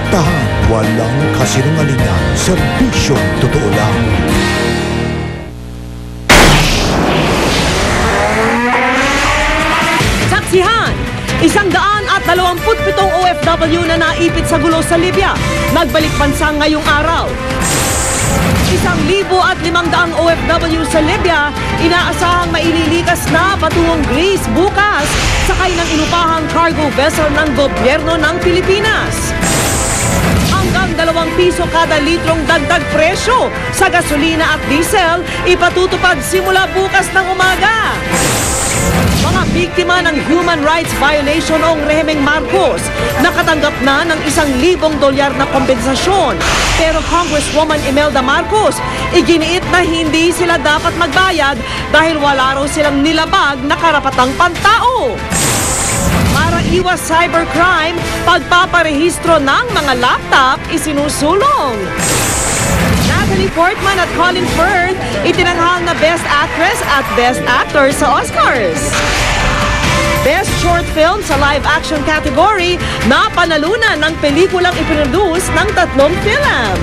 Direktahan, walang kasinungalingan, serbisyong totoo lang. Saksihan! 127 OFW na naipit sa gulo sa Libya. Nagbalik bansa ngayong araw. 1,500 OFW sa Libya, inaasahang maililikas na patungong Greece bukas sakay ng inupahang cargo vessel ng gobyerno ng Pilipinas. Hanggang 2 piso kada litrong dagdag presyo sa gasolina at diesel ipatutupad simula bukas ng umaga. Mga biktima ng human rights violation noong rehimeng Marcos nakatanggap na ng $1,000 na kompensasyon. Pero Congresswoman Imelda Marcos iginiit na hindi sila dapat magbayad dahil wala raw silang nilabag na karapatang pantao. Para iwas cybercrime, pagpaparehistro ng mga laptop isinusulong. Natalie Portman at Colin Firth itinanghal na Best Actress at Best Actor sa Oscars. Best Short Film sa Live Action category na panalunan ng pelikulang iproduce ng 3 film.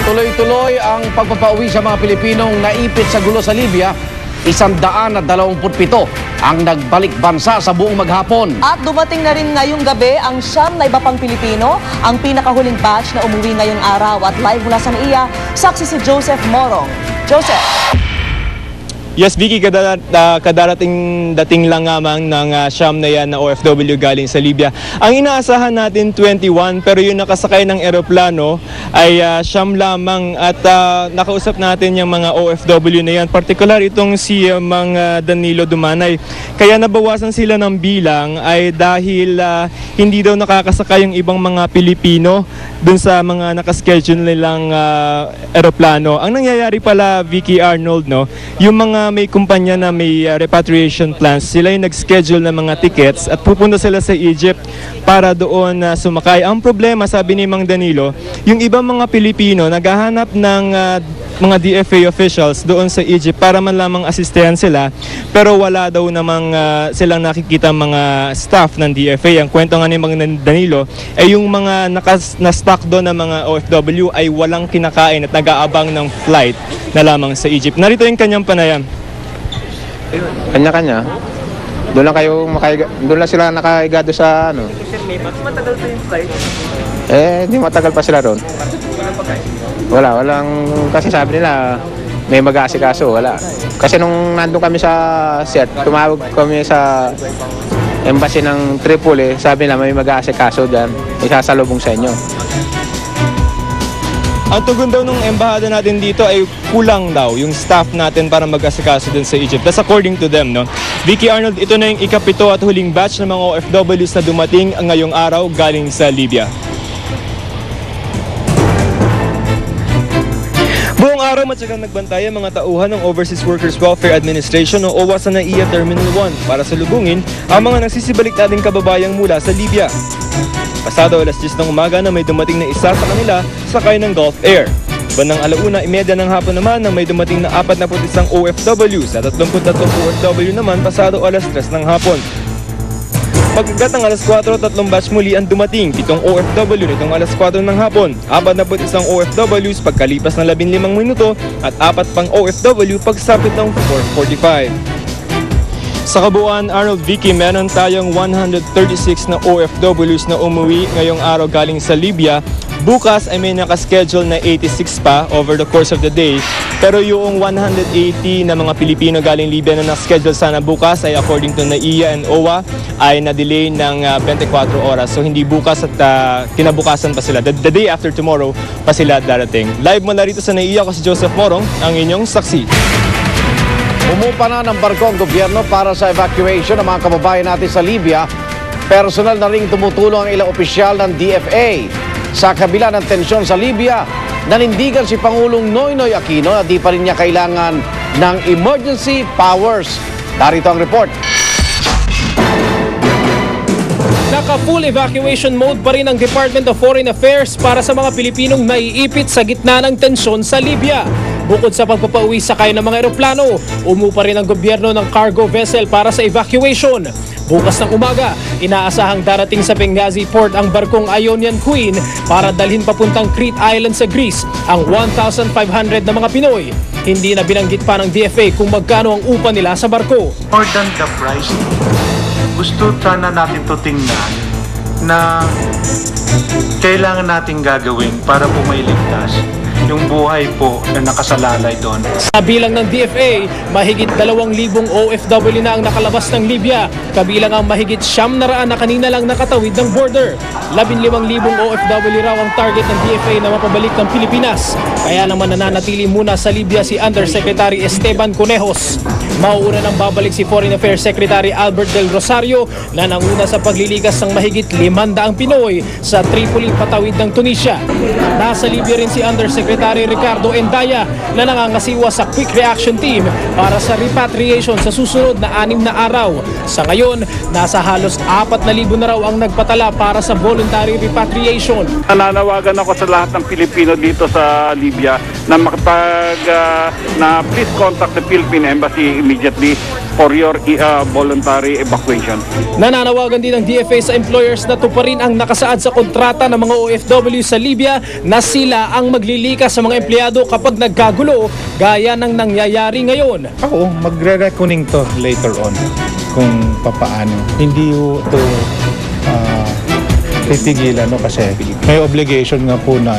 Tuloy-tuloy ang pagpapauwi sa mga Pilipinong naipit sa gulo sa Libya. 127 ang nagbalik bansa sa buong maghapon. At dumating na rin ngayong gabi ang 9 na iba pang Pilipino, ang pinakahuling batch na umuwi ngayong araw. At live mula sa NAIA, saksi si Joseph Morong. Joseph. Yes, Vicky, dating lang ngamang ng siyam na yan na OFW galing sa Libya. Ang inaasahan natin 21, pero yung nakasakay ng eroplano ay siyam lamang at nakausap natin yung mga OFW na yan. Particular itong si Mang Danilo Dumanay. Kaya nabawasan sila ng bilang ay dahil hindi daw nakakasakay yung ibang mga Pilipino dun sa mga nakaschedule nilang eroplano. Ang nangyayari pala, Vicky Arnold, no, yung mga may kumpanya na may repatriation plans, sila yung nag-schedule ng mga tickets at pupunta sila sa Egypt para doon sumakay. Ang problema, sabi ni Mang Danilo, yung ibang mga Pilipino naghahanap ng mga DFA officials doon sa Egypt para man lamang asistehan sila, pero wala daw namang silang nakikita mga staff ng DFA. Ang kwento nga ni Mang Danilo ay yung mga na-stock doon ng mga OFW ay walang kinakain at nag-aabang ng flight na lamang sa Egypt. Narito yung kanyang panayam. Kanya-kanya. Doon lang sila nakaigado sa ano. Matagal pa yung flight? Hindi matagal pa sila doon. Walang, kasi sabi nila may mag-aasikaso, wala. Kasi nung nandun kami sa set, tumawag kami sa embassy ng Tripoli, sabi nila may mag-aasikaso dyan, isasalubong sa inyo. Ang tugon daw ng embahada natin dito ay kulang daw yung staff natin para mag-asikaso dun sa Egypt. That's according to them, no? Vicky Arnold, ito na yung ikapito at huling batch ng mga OFWs na dumating ngayong araw galing sa Libya. Buong araw matyagang nagbantay ang mga tauhan ng Overseas Workers Welfare Administration o OWA sa NAIA Terminal 1 para salubungin ang mga nagsisibalik nating kababayang mula sa Libya. Pasado alas 10 ng umaga na may dumating na isa sa kanila sakay ng Gulf Air. Bandang 1:30 ng hapon naman nang may dumating na 41 OFW sa 33 OFW naman pasado alas 3 ng hapon. Pagkagat ng alas 4, 3 batch muli ang dumating, 7 OFW nitong alas 4 ng hapon, 41 OFWs pagkalipas ng 15 minuto at 4 pang OFW pagsapit ng 4:45. Sa kabuuan, Arnold, Vicky, meron tayong 136 na OFWs na umuwi ngayong araw galing sa Libya Bukas ay may nakaschedule na 86 pa over the course of the day. Pero yung 180 na mga Pilipino galing Libya na nakaschedule sana bukas ay according to NAIA and OWA ay na-delay ng 24 oras. So hindi bukas at kinabukasan pa sila. The day after tomorrow pa sila darating. Live mula rito sa NAIA, ako si Joseph Morong, ang inyong saksi. Umupa na ng barko ang gobyerno para sa evacuation ng mga kababayan natin sa Libya. Personal na ring tumutulong ang ilang opisyal ng DFA. Sa kabila ng tensyon sa Libya, nanindigan si Pangulong Noynoy Aquino na di pa rin niya kailangan ng emergency powers. Darito ang report. Naka-full evacuation mode pa rin ang Department of Foreign Affairs para sa mga Pilipinong naiipit sa gitna ng tensyon sa Libya. Bukod sa pagpapauwi sakay ng mga eroplano, umupa rin ang gobyerno ng cargo vessel para sa evacuation. Bukas ng umaga, inaasahang darating sa Benghazi Port ang barkong Ionian Queen para dalhin papuntang Crete Island sa Greece ang 1,500 na mga Pinoy. Hindi na binanggit pa ng DFA kung magkano ang upa nila sa barko. More than the price, gusto sana natin to tingnan na kailangan natin gagawin para po mailigtas yung buhay po na nakasalalay doon. Sa bilang ng DFA, mahigit 2,000 OFW na ang nakalabas ng Libya, kabilang ang mahigit 900 na kanina lang nakatawid ng border. 15,000 OFW raw ang target ng DFA na mapabalik ng Pilipinas. Kaya naman nananatili muna sa Libya si Undersecretary Esteban Conejos. Mauuna nang babalik si Foreign Affairs Secretary Albert Del Rosario na nanguna sa paglilikas ng mahigit 500 Pinoy sa Tripoli patawid ng Tunisia. Nasa Libya rin si Undersecretary Ricardo Endaya na nangangasiwa sa Quick Reaction Team para sa repatriation sa susunod na 6 na araw. Sa ngayon, nasa halos 4,000 na raw ang nagpatala para sa voluntary repatriation. Nananawagan ako sa lahat ng Pilipino dito sa Libya na na please contact the Philippine Embassy immediately for your voluntary evacuation. Nananawagan din ng DFA sa employers na tuparin ang nakasaad sa kontrata ng mga OFW sa Libya na sila ang maglilikas sa mga empleyado kapag nagkagulo gaya ng nangyayari ngayon. Ako, magre-reckoning to later on kung papaano. Hindi ito titigilan kasi may obligation nga po na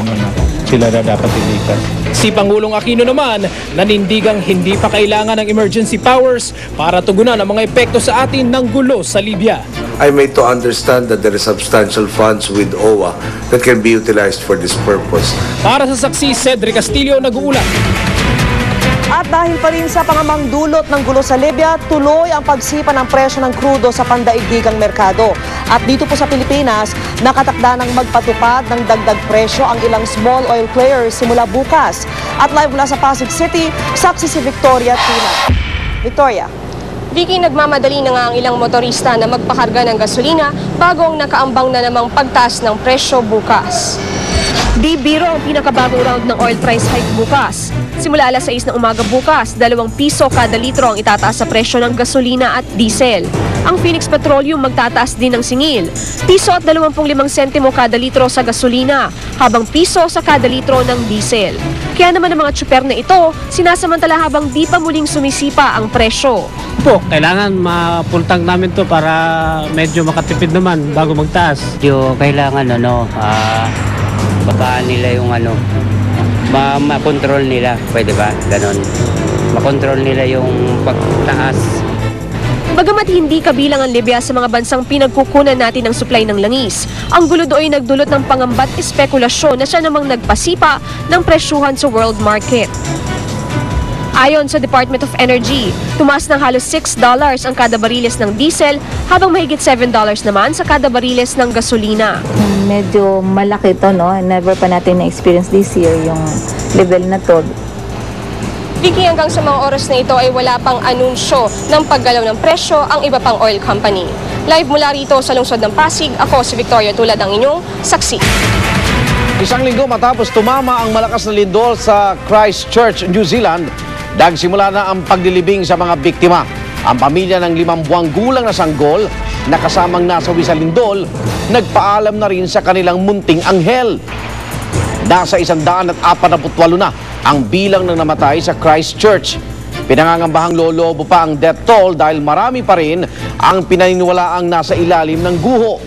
sila na dapat ilikas. Si Pangulong Aquino naman nanindigang hindi pa kailangan ng emergency powers para tugunan ang mga epekto sa atin ng gulo sa Libya. I made to understand that there is substantial funds with OWA that can be utilized for this purpose. Para sa saksi, Cedric Castillo, nag-uulat. At dahil pa rin sa pangamang dulot ng gulo sa Libya, tuloy ang pagsipa ng presyo ng krudo sa pandaigdigang merkado. At dito po sa Pilipinas, nakatakda ng magpatupad ng dagdag presyo ang ilang small oil players simula bukas. At live mula sa Pasig City, saksi si Victoria Tina. Victoria. Vicky, nagmamadali na nga ang ilang motorista na magpakarga ng gasolina bago ang nakaambang na namang pagtaas ng presyo bukas. Di biro ang pinakabagong round ng oil price hike bukas. Simula alas 6 ng umaga bukas, 2 piso kada litro ang itataas sa presyo ng gasolina at diesel. Ang Phoenix Petroleum magtataas din ng singil. Piso at 25 sentimo kada litro sa gasolina, habang piso sa kada litro ng diesel. Kaya naman ang mga tsuper na ito, sinasamantala habang di pa muling sumisipa ang presyo. Kailangan mapultang namin to para medyo makatipid naman bago magtaas. Kailangan babaan nila yung makontrol nila, pwede ba? Ganon. Makontrol nila yung pagtaas. Bagamat hindi kabilang ang Libya sa mga bansang pinagkukunan natin ng supply ng langis, ang gulo doon ay nagdulot ng pangambat espekulasyon na siya namang nagpasipa ng presyuhan sa world market. Ayon sa Department of Energy, tumaas ng halos $6 ang kada bariles ng diesel habang mahigit $7 naman sa kada bariles ng gasolina. Medyo malaki to, no? Never pa natin na-experience this year yung level na to. Vicky, hanggang sa mga oras na ito ay wala pang anunsyo ng paggalaw ng presyo ang iba pang oil company. Live mula rito sa lungsod ng Pasig, ako si Victoria Tulad, ang inyong saksi. Isang linggo matapos tumama ang malakas na lindol sa Christchurch, New Zealand, nagsimula na ang paglilibing sa mga biktima. Ang pamilya ng 5 buwang gulang na sanggol na kasamang nasawi sa lindol, nagpaalam na rin sa kanilang munting anghel. Nasa 148 na ang bilang ng namatay sa Christchurch. Pinangangambahang lolobo pa ang death toll dahil marami pa rin ang pinaniniwalaang nasa ilalim ng guho.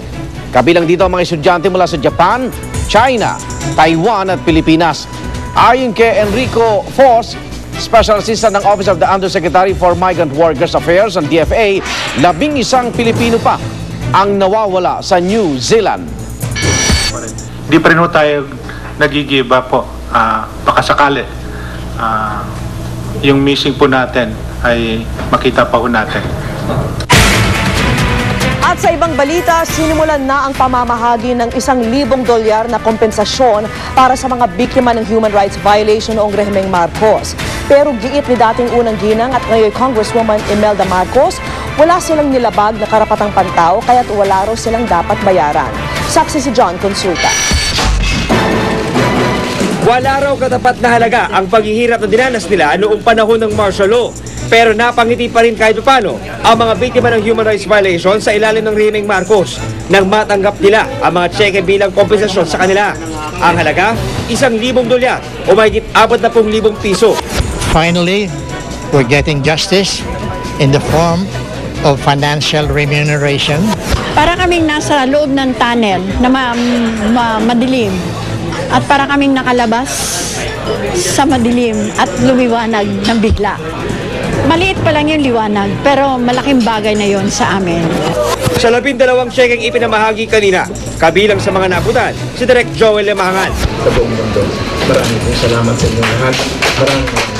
Kabilang dito ang mga estudyante mula sa Japan, China, Taiwan at Pilipinas. Ayon kay Enrico Foss, Special Assistant ng Office of the Undersecretary for Migrant Workers Affairs ng DFA, 11 Pilipino pa ang nawawala sa New Zealand. Di pa rin tayo nagigiba po. Baka sakali yung missing po natin ay makita pa po natin. At sa ibang balita, sinimulan na ang pamamahagi ng $1,000 na kompensasyon para sa mga biktima ng human rights violation noong rehimeng Marcos. Pero giit ni dating unang ginang at ngayon Congresswoman Imelda Marcos, wala silang nilabag na karapatang pantao kaya't wala raw silang dapat bayaran. Saksi si John Consulta. Wala raw katapat na halaga ang paghihirap na dinanas nila noong panahon ng martial law. Pero napangiti pa rin kahit paano ang mga biktima ng human rights violation sa ilalim ng rehimeng Marcos nang matanggap nila ang mga cheque bilang kompensasyon sa kanila. Ang halaga, $1,000 o mahigit 40,000 piso. Finally, we're getting justice in the form of financial remuneration. Para kaming nasa loob ng tunnel na madilim at para kaming nakalabas sa madilim at lumiwanag ng bigla. Maliit pa lang yung liwanag, pero malaking bagay na yon sa amin. Sa 12 checkeng ipinamahagi kanina, kabilang sa mga naabutan, si Direk Joel Lemahangan. Sa buong mundo, maraming salamat sa inyo lahat.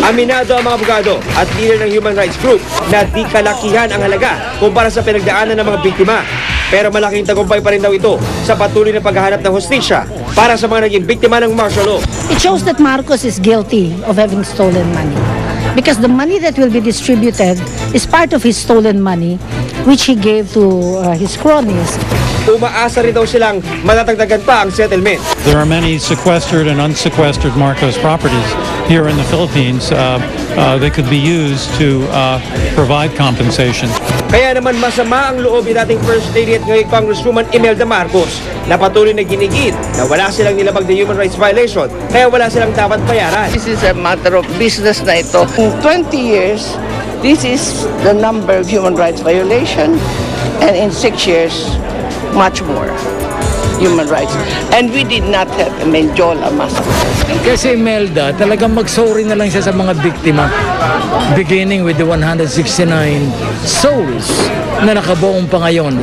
Aminado ang mga abogado at leader ng human rights group na di kalakihan ang halaga kumpara sa pinagdaanan ng mga biktima. Pero malaking tagumpay pa rin daw ito sa patuloy na paghahanap ng hustisya para sa mga naging biktima ng martial law. It shows that Marcos is guilty of having stolen money. Because the money that will be distributed is part of his stolen money, which he gave to his cronies. Umaasa rin daw silang matatagdagan pa ang settlement. There are many sequestered and unsequestered Marcos properties here in the Philippines. They could be used to provide compensation. Kaya naman masama ang loob ni dating First Lady at ngayon Congresswoman Imelda Marcos na patuloy na ginigit na wala silang nilabag na human rights violation kaya wala silang dapat bayaran. This is a matter of business na ito. In 20 years, this is the number of human rights violation, and in 6 years, much more human rights. And we did not have a Menjola massacre. Kasi Imelda, talagang mag-sorry na lang siya sa mga biktima. Beginning with the 169 souls na nakabuong pa ngayon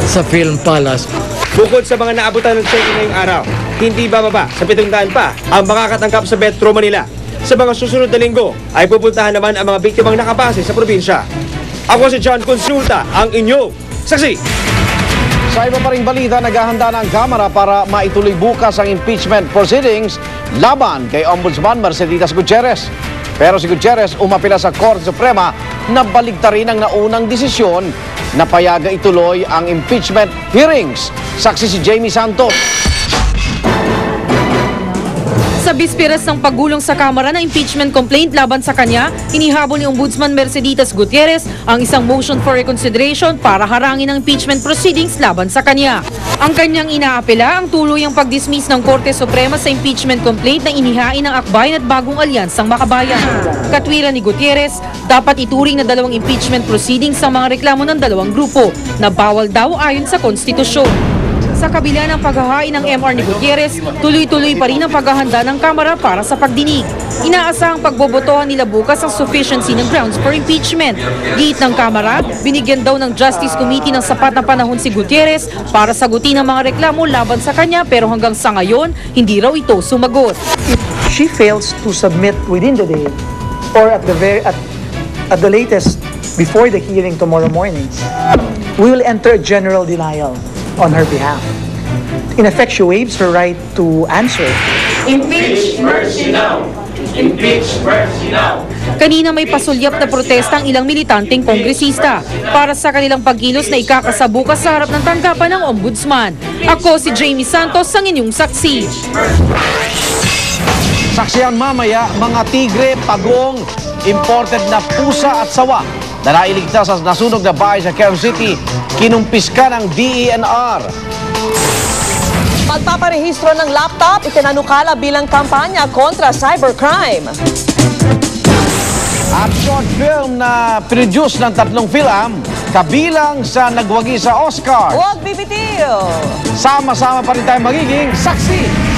sa Film Palace. Bukod sa mga naabutan ng cheque ngayong araw, hindi bababa sa 700 pa ang makakatanggap sa Metro Manila. Sa mga susunod na linggo ay pupuntahan naman ang mga biktimang nakabase sa probinsya. Ako si John Consulta, ang inyong saksi. Sa iba pa ring balita, naghahanda na ang Kamara para maituloy bukas ang impeachment proceedings laban kay Ombudsman Merceditas Gutierrez. Pero si Gutierrez umapila sa Korte Suprema na baligtarin ang naunang desisyon na payaga ituloy ang impeachment hearings. Saksi si Jamie Santos. Sa bispiras ng paggulong sa Kamara ng impeachment complaint laban sa kanya, inihabol ni Ombudsman Merceditas Gutierrez ang isang motion for reconsideration para harangin ang impeachment proceedings laban sa kanya. Ang kanyang inaapela ang tuluyang pag-dismiss ng Korte Suprema sa impeachment complaint na inihain ng Akbayan at Bagong Alyansang Makabayan. Katwiran ni Gutierrez, dapat ituring na dalawang impeachment proceedings ang mga reklamo ng dalawang grupo na bawal daw ayon sa konstitusyon. Sa kabila ng paghahain ng MR ni Gutierrez, tuloy-tuloy pa rin ang paghahanda ng Kamara para sa pagdinig. Inaasahang pagbobotohan nila bukas ang sufficiency ng grounds for impeachment. Giit ng Kamara, binigyan daw ng Justice Committee ng sapat na panahon si Gutierrez para sagutin ang mga reklamo laban sa kanya pero hanggang sa ngayon, hindi raw ito sumagot. If she fails to submit within the day or at the latest before the hearing tomorrow morning, we will enter general denial on her behalf. In effect, she waives her right to answer. Impeach Mercy now! Impeach Mercy now! Kanina may pasulyap na protesta ang ilang militanteng kongresista para sa kanilang pagkilos na ikakasabukas sa harap ng tanggapan ng Ombudsman. Ako si Jamie Santos, ang inyong saksi. Saksihan mamaya, mga tigre, pagong, imported na pusa at sawa na nailigtas sa nasunog na bahay sa Quezon City, kinumpiska ng DENR. Magpaparehistro ng laptop, itinanukala bilang kampanya kontra cybercrime. At short film na produce ng 3 film, kabilang sa nagwagi sa Oscar. Huwag bibitiw! Sama-sama pa rin tayo magiging saksi.